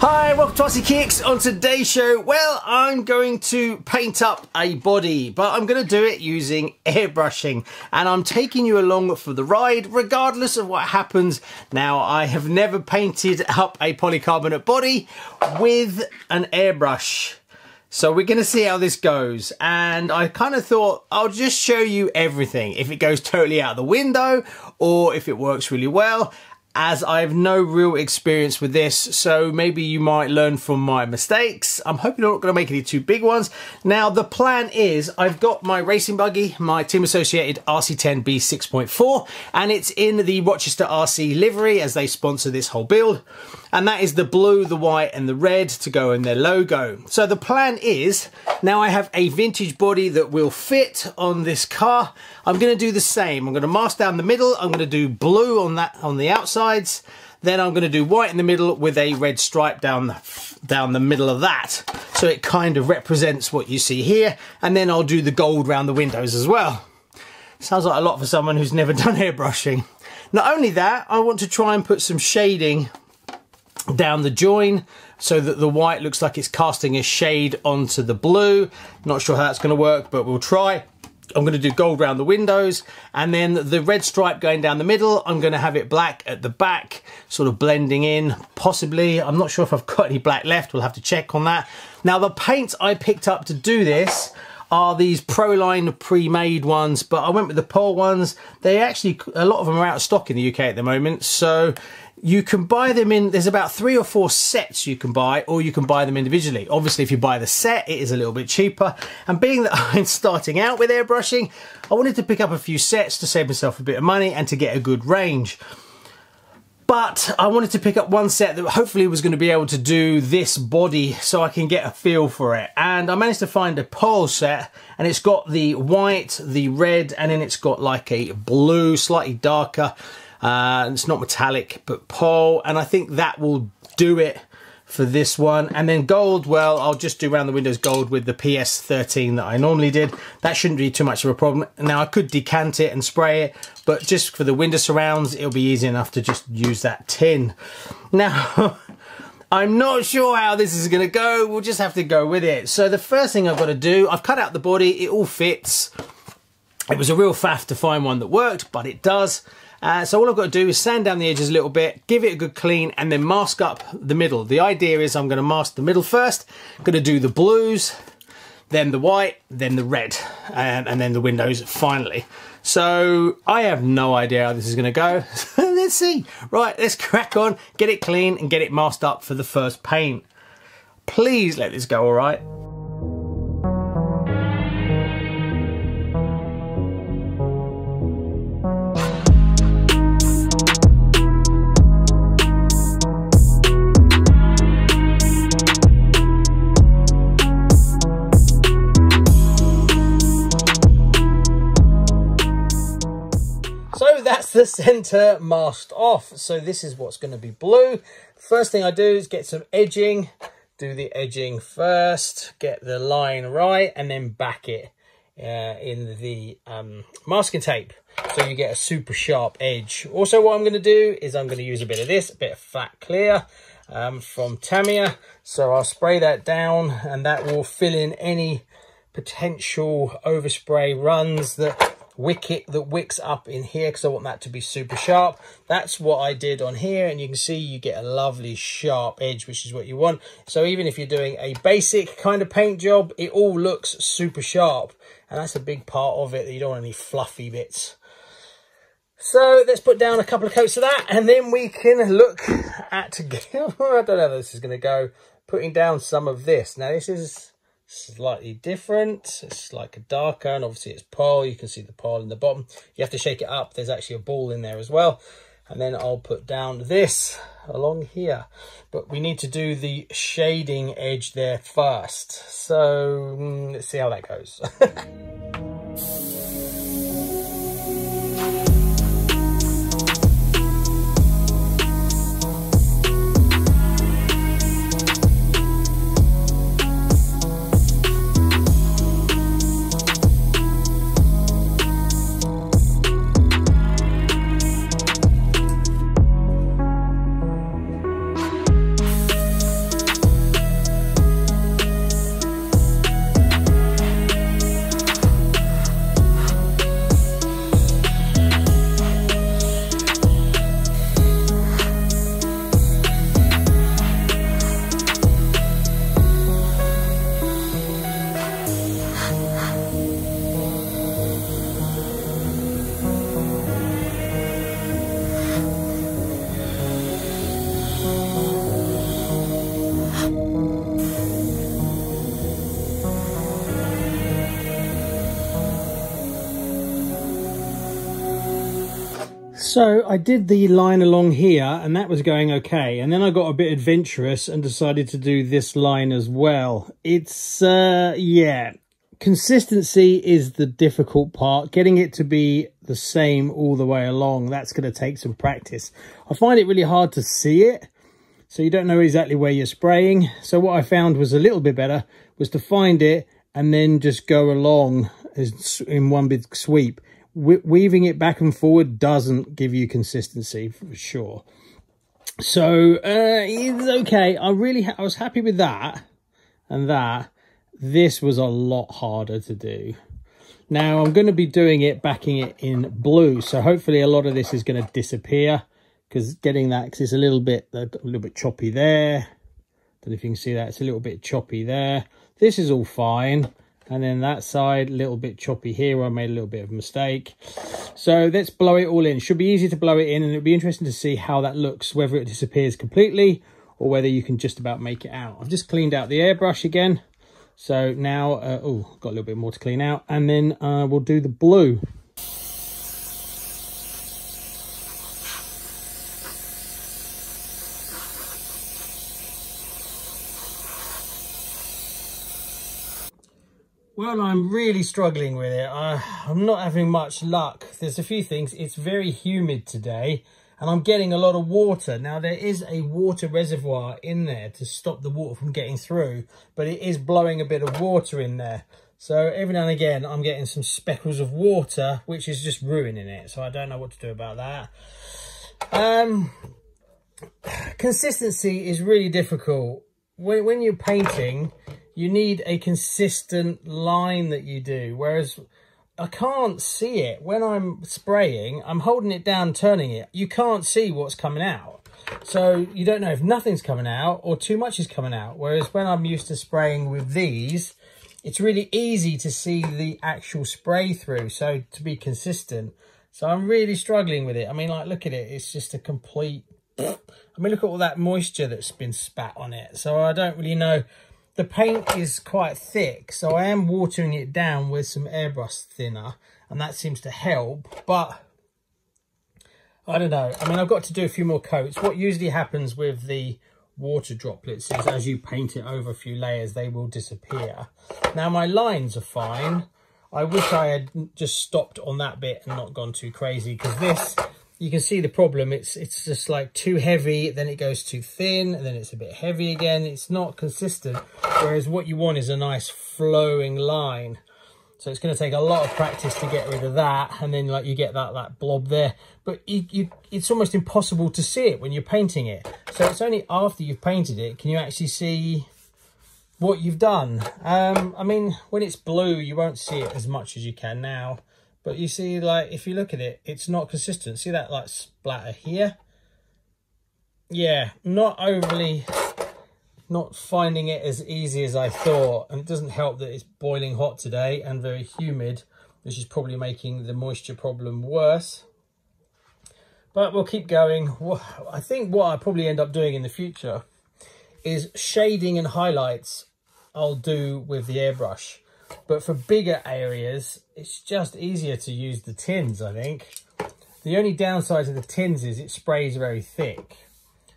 Hi, welcome to RCKicks. On today's show, well, I'm going to paint up a body, but I'm going to do it using airbrushing, and I'm taking you along for the ride regardless of what happens. Now, I have never painted up a polycarbonate body with an airbrush, so we're going to see how this goes. And I kind of thought I'll just show you everything, if it goes totally out the window or if it works really well, as I have no real experience with this, so maybe you might learn from my mistakes. I'm hoping I'm not going to make any too big ones. Now, the plan is I've got my racing buggy, my team associated RC10B 6.4, and it's in the Rochester RC livery as they sponsor this whole build. And that is the blue, the white and the red to go in their logo. So the plan is, now I have a vintage body that will fit on this car. I'm going to do the same. I'm going to mask down the middle. I'm going to do blue on the outsides. Then I'm going to do white in the middle with a red stripe down the middle of that. So it kind of represents what you see here. And then I'll do the gold around the windows as well. Sounds like a lot for someone who's never done airbrushing. Not only that, I want to try and put some shading down the join so that the white looks like it's casting a shade onto the blue. Not sure how that's going to work, but we'll try. I'm going to do gold around the windows, and then the red stripe going down the middle. I'm going to have it black at the back, sort of blending in, possibly. I'm not sure if I've got any black left. We'll have to check on that. Now, the paints I picked up to do this are these Proline pre-made ones, but I went with the Pole ones. They actually, a lot of them are out of stock in the UK at the moment, so you can buy them in, there's about 3 or 4 sets you can buy, or you can buy them individually. Obviously, if you buy the set, it is a little bit cheaper. And being that I'm starting out with airbrushing, I wanted to pick up a few sets to save myself a bit of money and to get a good range. But I wanted to pick up one set that hopefully was going to be able to do this body so I can get a feel for it. And I managed to find a Pole set, and it's got the white, the red, and then it's got like a blue, slightly darker. It's not metallic, but Pole, and I think that will do it for this one. And then gold, well, I'll just do around the windows gold with the PS13 that I normally did. That shouldn't be too much of a problem. Now, I could decant it and spray it, but just for the window surrounds, it'll be easy enough to just use that tin. Now, I'm not sure how this is going to go. We'll just have to go with it. So the first thing I've got to do, I've cut out the body. It all fits. It was a real faff to find one that worked, but it does. So all I've got to do is sand down the edges a little bit, give it a good clean, and then mask up the middle. The idea is I'm going to mask the middle first. I'm going to do the blues, then the white, then the red, and then the windows finally. So I have no idea how this is going to go. Let's see. Right, let's crack on, get it clean, and get it masked up for the first paint. Please let this go all right. So that's the center masked off. So this is what's going to be blue. First thing I do is get some edging. Do the edging first, get the line right, and then back it in the masking tape, so you get a super sharp edge. Also, what I'm going to do is I'm going to use a bit of this, a bit of flat clear from Tamiya. So I'll spray that down, and that will fill in any potential overspray runs that wicks up in here, because I want that to be super sharp. That's what I did on here, and you can see you get a lovely sharp edge, which is what you want. So even if you're doing a basic kind of paint job, it all looks super sharp, and that's a big part of it, that you don't want any fluffy bits. So let's put down a couple of coats of that, and then we can look at, I don't know how this is going to go, putting down some of this. Now this is slightly different. It's like a darker, and obviously it's Pole. You can see the Pole in the bottom. You have to shake it up. There's actually a ball in there as well. And then I'll put down this along here. But we need to do the shading edge there first. So let's see how that goes. So I did the line along here and that was going okay, and then I got a bit adventurous and decided to do this line as well. It's yeah, consistency is the difficult part. Getting it to be the same all the way along, that's going to take some practice. I find it really hard to see it, so you don't know exactly where you're spraying. So what I found was a little bit better was to find it and then just go along in one big sweep. Weaving it back and forward doesn't give you consistency for sure. So it's okay. I was happy with that, and that this was a lot harder to do. Now I'm going to be doing it, backing it in blue, so hopefully a lot of this is going to disappear, because getting that, because it's a little bit choppy there. Don't know if you can see that, it's a little bit choppy there. This is all fine. And then that side, a little bit choppy here, where I made a little bit of a mistake. So let's blow it all in. Should be easy to blow it in, and it'll be interesting to see how that looks, whether it disappears completely or whether you can just about make it out. I've just cleaned out the airbrush again. So now, oh, got a little bit more to clean out. And then we'll do the blue. Well, I'm really struggling with it. I'm not having much luck. There's a few things. It's very humid today, and I'm getting a lot of water. Now, there is a water reservoir in there to stop the water from getting through, but it is blowing a bit of water in there. So every now and again, I'm getting some speckles of water, which is just ruining it. So I don't know what to do about that. Consistency is really difficult. When you're painting, you need a consistent line that you do, whereas I can't see it. When I'm spraying, I'm holding it down, turning it. You can't see what's coming out. So you don't know if nothing's coming out or too much is coming out. Whereas when I'm used to spraying with these, it's really easy to see the actual spray through, so to be consistent. So I'm really struggling with it. I mean, like, look at it. It's just a complete... I mean, look at all that moisture that's been spat on it. So I don't really know. The paint is quite thick, so I am watering it down with some airbrush thinner, and that seems to help, but I don't know. I mean, I've got to do a few more coats. What usually happens with the water droplets is as you paint it over a few layers, they will disappear. Now, my lines are fine. I wish I had just stopped on that bit and not gone too crazy, because this... You can see the problem. It's just like too heavy, then it goes too thin, and then it's a bit heavy again. It's not consistent, whereas what you want is a nice flowing line. So it's going to take a lot of practice to get rid of that, and then like you get that blob there. But it's almost impossible to see it when you're painting it. So it's only after you've painted it can you actually see what you've done. I mean, when it's blue, you won't see it as much as you can now. But you see, like, if you look at it, it's not consistent. See that, like, splatter here? Yeah, not finding it as easy as I thought. And it doesn't help that it's boiling hot today and very humid, which is probably making the moisture problem worse. But we'll keep going. I think what I'll probably end up doing in the future is shading and highlights I'll do with the airbrush. But for bigger areas, it's just easier to use the tins, I think. The only downside to the tins is it sprays very thick.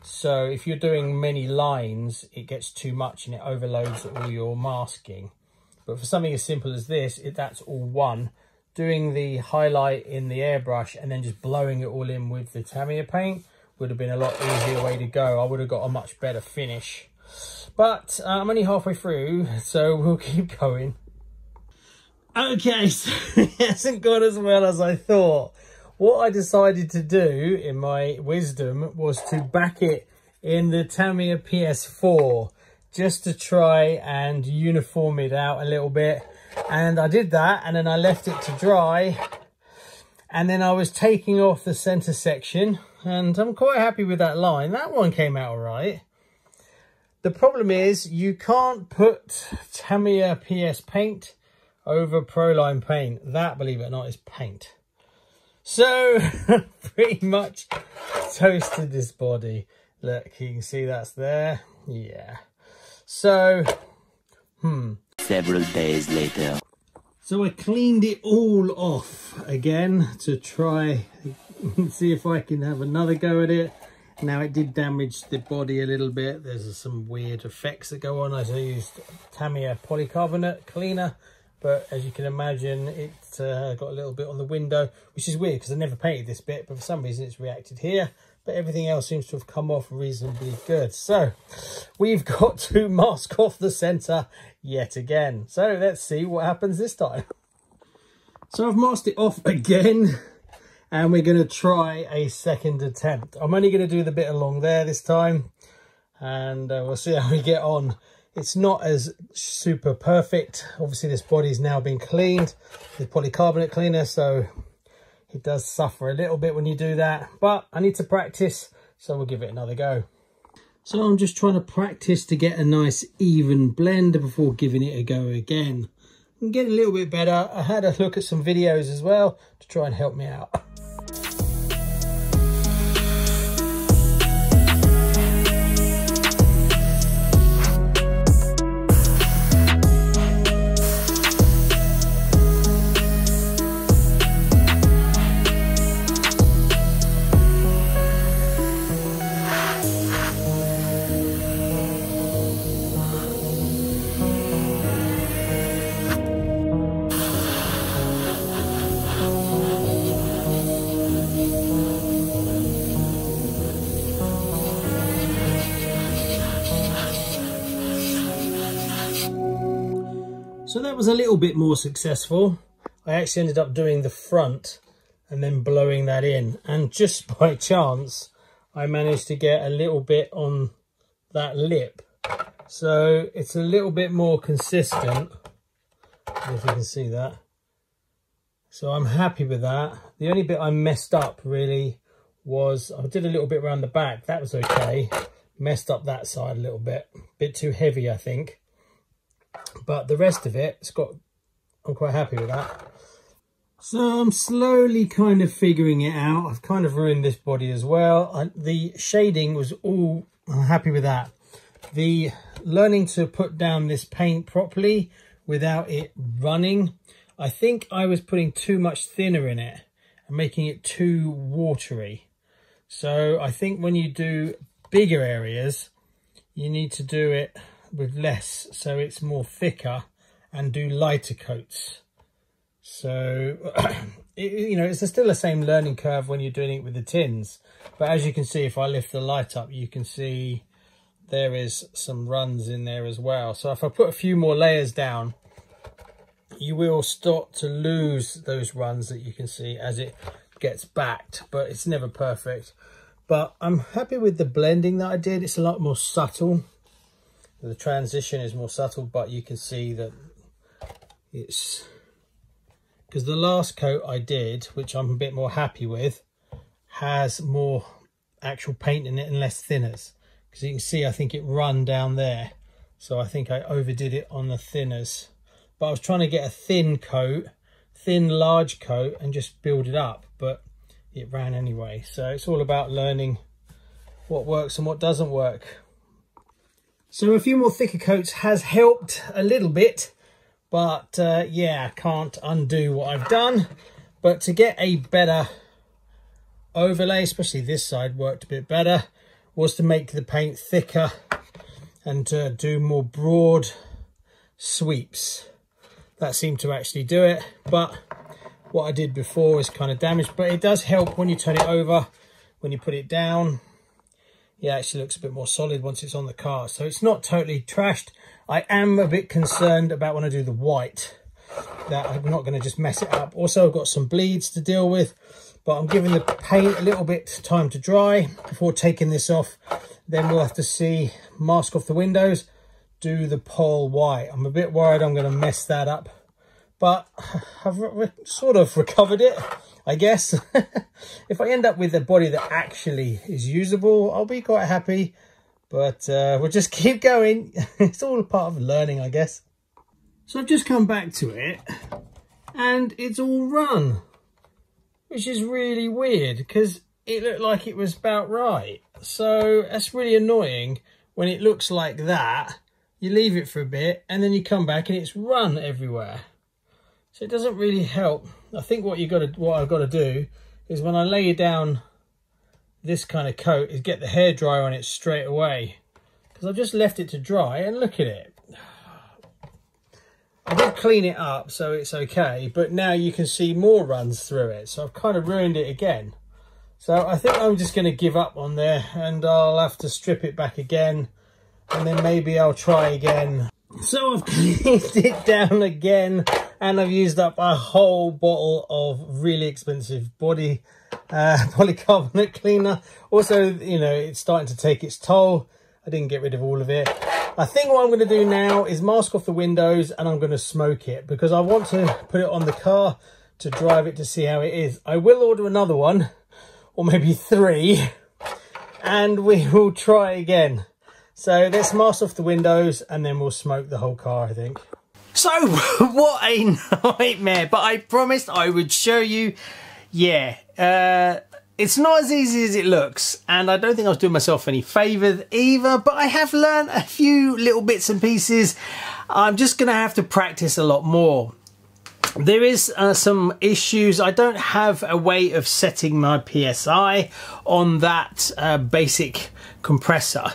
So if you're doing many lines, it gets too much and it overloads all your masking. But for something as simple as this, that's all one. Doing the highlight in the airbrush and then just blowing it all in with the Tamiya paint would have been a lot easier way to go. I would have got a much better finish. But I'm only halfway through, so we'll keep going. Okay, so it hasn't gone as well as I thought. What I decided to do, in my wisdom, was to back it in the Tamiya PS4, just to try and uniform it out a little bit. And I did that, and then I left it to dry. And then I was taking off the center section, and I'm quite happy with that line. That one came out all right. The problem is, you can't put Tamiya PS paint over Proline paint. That, believe it or not, is paint. So pretty much toasted this body. Look, you can see that's there. Yeah. So several days later. So I cleaned it all off again to try see if I can have another go at it. Now, it did damage the body a little bit. There's some weird effects that go on. I used Tamiya polycarbonate cleaner, but as you can imagine, it got a little bit on the window, which is weird because I never painted this bit, but for some reason it's reacted here. But everything else seems to have come off reasonably good. So we've got to mask off the center yet again. So let's see what happens this time. So I've masked it off again, and we're going to try a second attempt. I'm only going to do the bit along there this time, and we'll see how we get on. It's not as super perfect. Obviously, this body's now been cleaned with polycarbonate cleaner, so it does suffer a little bit when you do that. But I need to practice, so we'll give it another go. So I'm just trying to practice to get a nice even blend before giving it a go again. I'm getting a little bit better. I had a look at some videos as well to try and help me out. So that was a little bit more successful. I actually ended up doing the front and then blowing that in. And just by chance, I managed to get a little bit on that lip. So it's a little bit more consistent, if you can see that. So I'm happy with that. The only bit I messed up really was, I did a little bit around the back. That was okay. Messed up that side a little bit. Bit too heavy, I think. But the rest of it, I'm quite happy with that. So I'm slowly kind of figuring it out. I've kind of ruined this body as well. The shading was all, I'm happy with that. The learning to put down this paint properly without it running, I think I was putting too much thinner in it and making it too watery. So I think when you do bigger areas, you need to do it with less, so it's more thicker, and do lighter coats. So it's still the same learning curve when you're doing it with the tins, but as you can see, if I lift the light up, you can see there is some runs in there as well. So if I put a few more layers down, you will start to lose those runs that you can see as it gets backed, but it's never perfect. But I'm happy with the blending that I did. It's a lot more subtle. The transition is more subtle, but you can see that it's because the last coat I did, which I'm a bit more happy with, has more actual paint in it and less thinners. Because you can see, I think it run down there. So I think I overdid it on the thinners. But I was trying to get a thin coat, thin, large coat, and just build it up. But it ran anyway. So it's all about learning what works and what doesn't work. So a few more thicker coats has helped a little bit, but yeah, can't undo what I've done. But to get a better overlay, especially this side worked a bit better, was to make the paint thicker and to do more broad sweeps. That seemed to actually do it, but what I did before is kind of damaged. But it does help when you turn it over, when you put it down. It actually looks a bit more solid once it's on the car. So it's not totally trashed. I am a bit concerned about when I do the white, that I'm not going to just mess it up. Also, I've got some bleeds to deal with, but I'm giving the paint a little bit time to dry before taking this off. Then we'll have to see, mask off the windows, do the pole white. I'm a bit worried I'm going to mess that up, but I've sort of recovered it, I guess. If I end up with a body that actually is usable, I'll be quite happy. But we'll just keep going. It's all a part of learning, I guess. So I've just come back to it, and it's all run, which is really weird because it looked like it was about right. So that's really annoying when it looks like that. You leave it for a bit, and then you come back and it's run everywhere. So it doesn't really help. I think what I've got to do is when I lay down this kind of coat is get the hairdryer on it straight away, because I've just left it to dry and look at it. I did clean it up so it's okay, but now you can see more runs through it, so I've kind of ruined it again. So I think I'm just going to give up on there, and I'll have to strip it back again, and then maybe I'll try again. So I've cleaned it down again, and I've used up a whole bottle of really expensive body polycarbonate cleaner. Also, you know, it's starting to take its toll. I didn't get rid of all of it. I think what I'm going to do now is mask off the windows, and I'm going to smoke it, because I want to put it on the car to drive it to see how it is. I will order another one, or maybe 3, and we will try again. So let's mask off the windows, and then we'll smoke the whole car, I think. So what a nightmare, but I promised I would show you. Yeah, it's not as easy as it looks, and I don't think I was doing myself any favours either, but I have learned a few little bits and pieces. I'm just going to have to practice a lot more. There is some issues. I don't have a way of setting my PSI on that basic compressor.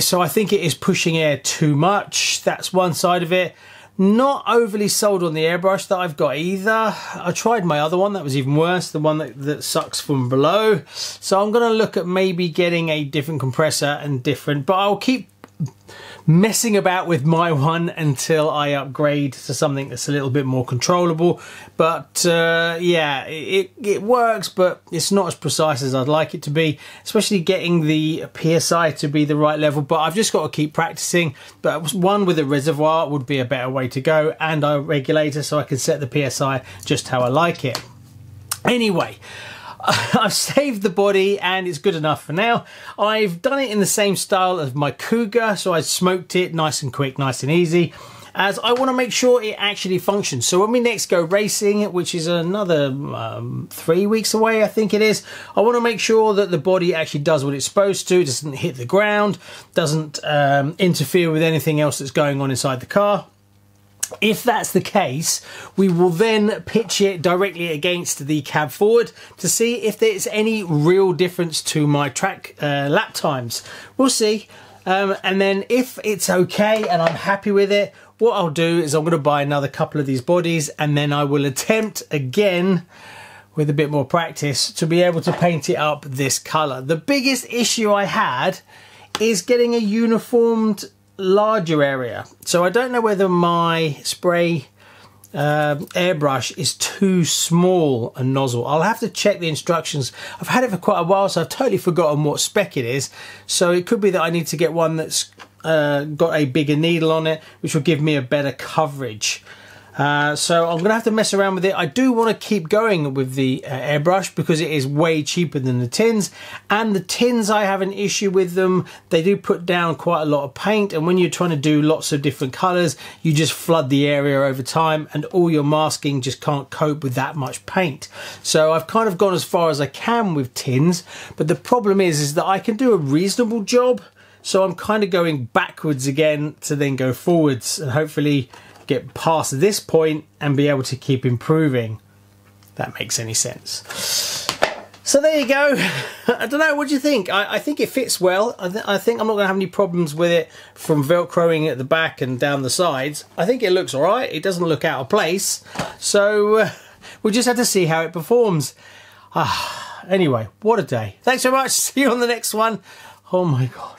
So I think it is pushing air too much. That's one side of it. Not overly sold on the airbrush that I've got either. I tried my other one, that was even worse, the one that sucks from below. So I'm going to look at maybe getting a different compressor and different, but I'll keep messing about with my one until I upgrade to something that's a little bit more controllable. But yeah, it works, but it's not as precise as I'd like it to be, especially getting the PSI to be the right level. But I've just got to keep practicing. But one with a reservoir would be a better way to go, and a regulator, so I can set the PSI just how I like it. Anyway, I've saved the body and it's good enough for now. I've done it in the same style as my Cougar, so I smoked it nice and quick, nice and easy, as I want to make sure it actually functions. So when we next go racing, which is another 3 weeks away, I think it is, I want to make sure that the body actually does what it's supposed to, doesn't hit the ground, doesn't interfere with anything else that's going on inside the car. If that's the case, we will then pitch it directly against the cab forward to see if there's any real difference to my track lap times. We'll see. And then if it's okay and I'm happy with it, what I'll do is I'm going to buy another couple of these bodies, and then I will attempt again with a bit more practice to be able to paint it up this colour. The biggest issue I had is getting a uniformed larger area. So I don't know whether my spray airbrush is too small a nozzle. I'll have to check the instructions. I've had it for quite a while, so I've totally forgotten what spec it is. So it could be that I need to get one that's got a bigger needle on it, which will give me a better coverage. So I'm going to have to mess around with it. I do want to keep going with the airbrush because it is way cheaper than the tins, and the tins, I have an issue with them. They do put down quite a lot of paint, and when you're trying to do lots of different colours, you just flood the area over time, and all your masking just can't cope with that much paint. So I've kind of gone as far as I can with tins, but the problem is that I can do a reasonable job, so I'm kind of going backwards again to then go forwards, and hopefully get past this point and be able to keep improving. That makes any sense. So there you go. I don't know, what do you think? I think it fits well. I think I'm not going to have any problems with it from velcroing at the back and down the sides. I think it looks alright. It doesn't look out of place. So we'll just have to see how it performs. Anyway, what a day. Thanks so much. See you on the next one. Oh my God.